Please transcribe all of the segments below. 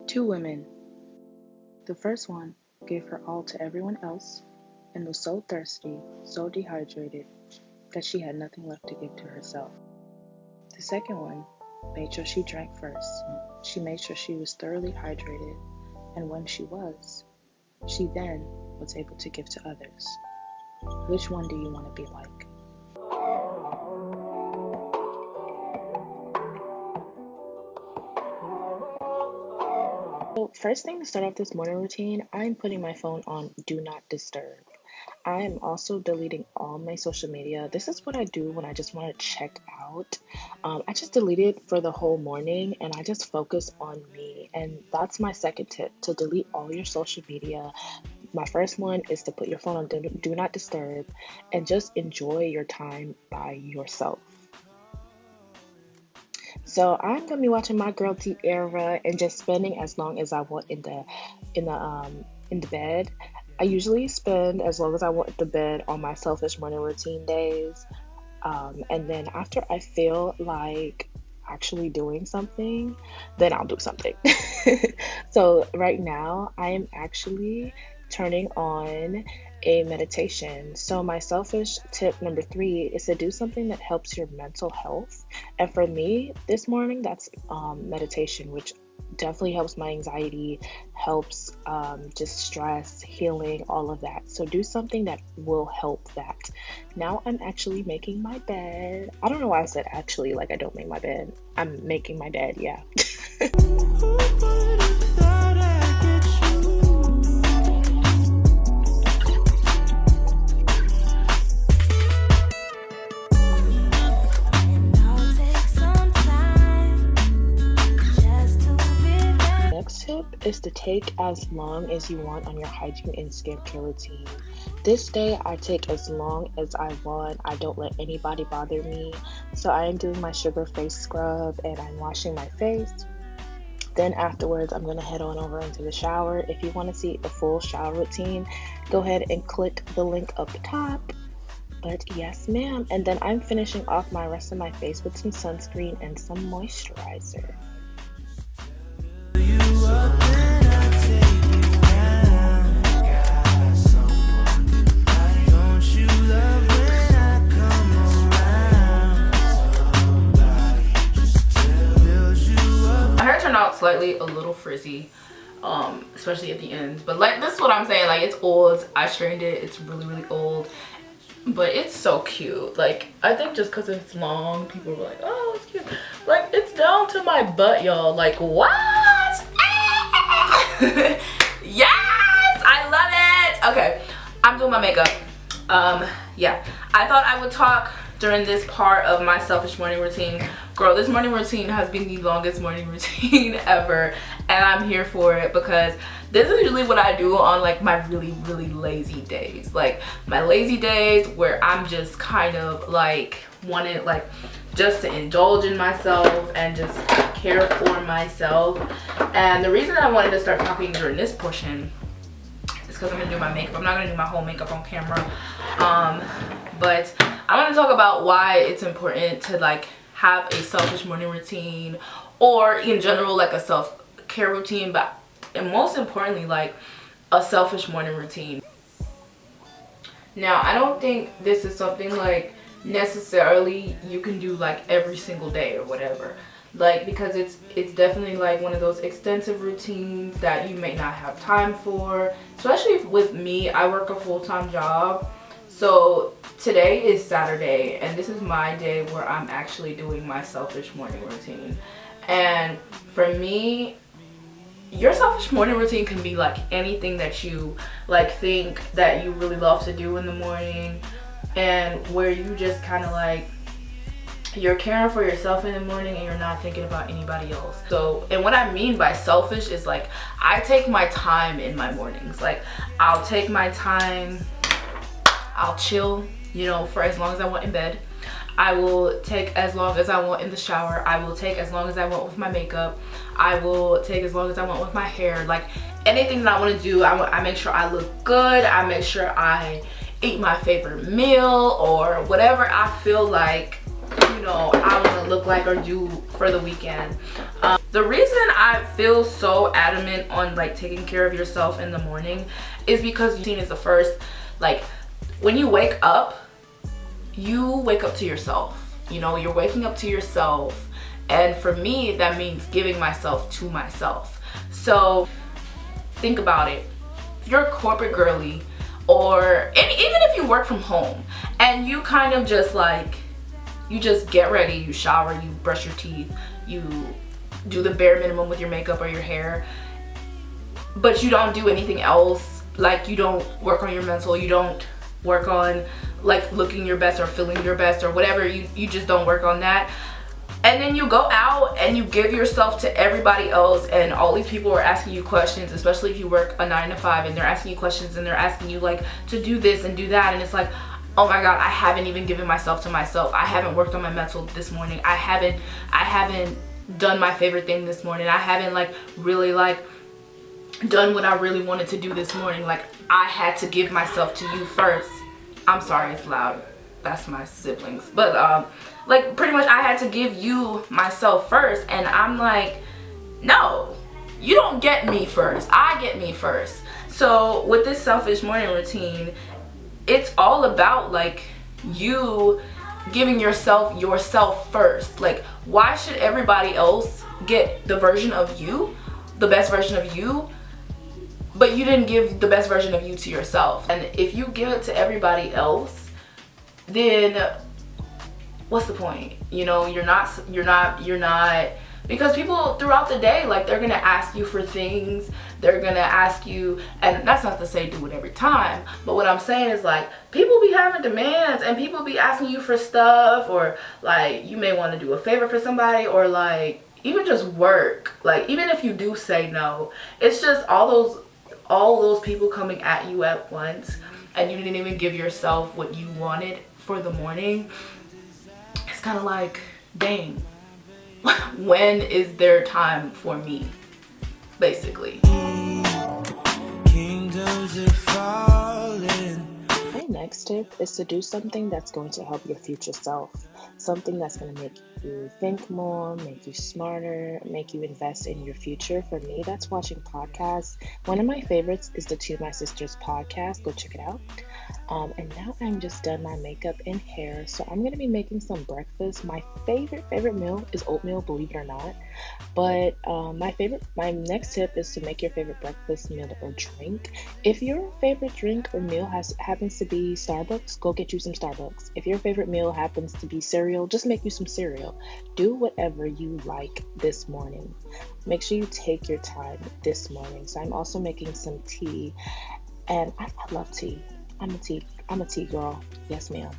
Two women. The first one gave her all to everyone else and was so thirsty, so dehydrated, that she had nothing left to give to herself. The second one made sure she drank first. She made sure she was thoroughly hydrated, and when she was, she then was able to give to others. Which one do you want to be like? So first thing to start off this morning routine, I'm putting my phone on Do Not Disturb. I am also deleting all my social media. This is what I do when I just want to check out. I just delete it for the whole morning and I just focus on me. And that's my second tip, to delete all your social media. My first one is to put your phone on Do Not Disturb and just enjoy your time by yourself. So I'm gonna be watching my girl Tierra and just spending as long as I want in the bed. I usually spend as long as I want in the bed on my selfish morning routine days. And then after I feel like actually doing something, then I'll do something. So right now I am actually turning on a meditation. So my selfish tip number 3 is to do something that helps your mental health. And for me this morning, that's meditation, which definitely helps my anxiety, helps just stress, healing, all of that. So do something that will help that. Now I'm actually making my bed. I don't know why I said actually, like I don't make my bed. I'm making my bed, yeah. Tip is to take as long as you want on your hygiene and skincare routine. This day I take as long as I want. I don't let anybody bother me. So I am doing my sugar face scrub and I'm washing my face. Then afterwards I'm going to head on over into the shower. If you want to see a full shower routine, go ahead and click the link up top. But yes ma'am. And then I'm finishing off my rest of my face with some sunscreen and some moisturizer. Out slightly a little frizzy, especially at the ends, but like this is what I'm saying, like it's old. I straightened it, it's really old, but it's so cute. Like I think just because it's long, people were like, oh it's cute. Like it's down to my butt, y'all. Like what? Yes, I love it. Okay, I'm doing my makeup. Yeah, I thought I would talk during this part of my selfish morning routine. Girl, this morning routine has been the longest morning routine ever, and I'm here for it because this is usually what I do on like my really lazy days. Like my lazy days where I'm just kind of like wanted like just to indulge in myself and just care for myself. And the reason I wanted to start talking during this portion is because I'm gonna do my makeup. I'm not gonna do my whole makeup on camera, but I want to talk about why it's important to like have a selfish morning routine, or in general like a self-care routine, but and most importantly like a selfish morning routine. Now I don't think this is something like necessarily you can do like every single day or whatever, like because it's definitely like one of those extensive routines that you may not have time for, especially if, with me, I work a full-time job. So today is Saturday and this is my day where I'm actually doing my selfish morning routine. And for me, your selfish morning routine can be like anything that you like think that you really love to do in the morning, and where you just kind of like you're caring for yourself in the morning and you're not thinking about anybody else. So, and what I mean by selfish is like I take my time in my mornings. Like I'll take my time, I'll chill, you know, for as long as I want in bed. I will take as long as I want in the shower. I will take as long as I want with my makeup. I will take as long as I want with my hair. Like anything that I want to do, I make sure I look good. I make sure I eat my favorite meal or whatever I feel like, you you know, I want to look like or do for the weekend. The reason I feel so adamant on like taking care of yourself in the morning is because routine is the first, like when you wake up to yourself. You know, you're waking up to yourself, and for me that means giving myself to myself. So think about it. If you're a corporate girly, or even if you work from home and you kind of just like, you just get ready, you shower, you brush your teeth, you do the bare minimum with your makeup or your hair, but you don't do anything else. Like you don't work on your mental, you don't work on like looking your best or feeling your best or whatever, you just don't work on that. And then you go out and you give yourself to everybody else, and all these people are asking you questions, especially if you work a 9 to 5, and they're asking you questions and they're asking you like to do this and do that, and it's like, oh my god, I haven't even given myself to myself. I haven't worked on my mental this morning. I haven't done my favorite thing this morning. I haven't like really like done what I really wanted to do this morning. Like I had to give myself to you first. I'm sorry, it's loud. That's my siblings. But like pretty much I had to give you myself first, and I'm like, no, you don't get me first. I get me first. So with this selfish morning routine, it's all about like you giving yourself first. Like why should everybody else get the version of you, the best version of you, but you didn't give the best version of you to yourself? And if you give it to everybody else, then what's the point? You know, you're not, because people throughout the day, like they're gonna ask you for things, they're gonna ask you, and that's not to say do it every time, but what I'm saying is like people be having demands and people be asking you for stuff, or like you may want to do a favor for somebody, or like even just work. Like even if you do say no, it's just all those people coming at you at once, and you didn't even give yourself what you wanted for the morning. It's kind of like, dang, when is there time for me, basically. Kingdoms are falling. My next tip is to do something that's going to help your future self. Something that's going to make you think more, make you smarter, make you invest in your future. For me, that's watching podcasts. One of my favorites is the To My Sisters podcast. Go check it out. And now I'm just done my makeup and hair, so I'm going to be making some breakfast. My favorite meal is oatmeal, believe it or not. But my next tip is to make your favorite breakfast meal or drink. If your favorite drink or meal happens to be Starbucks, go get you some Starbucks. If your favorite meal happens to be cereal, just make you some cereal. Do whatever you like this morning. Make sure you take your time this morning. So I'm also making some tea, and I love tea. I'm a tea girl. Yes, ma'am.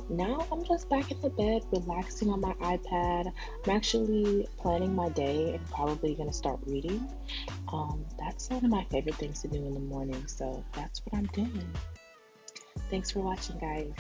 Now I'm just back in the bed, relaxing on my iPad. I'm actually planning my day and probably gonna start reading. That's one of my favorite things to do in the morning, so that's what I'm doing. Thanks for watching, guys.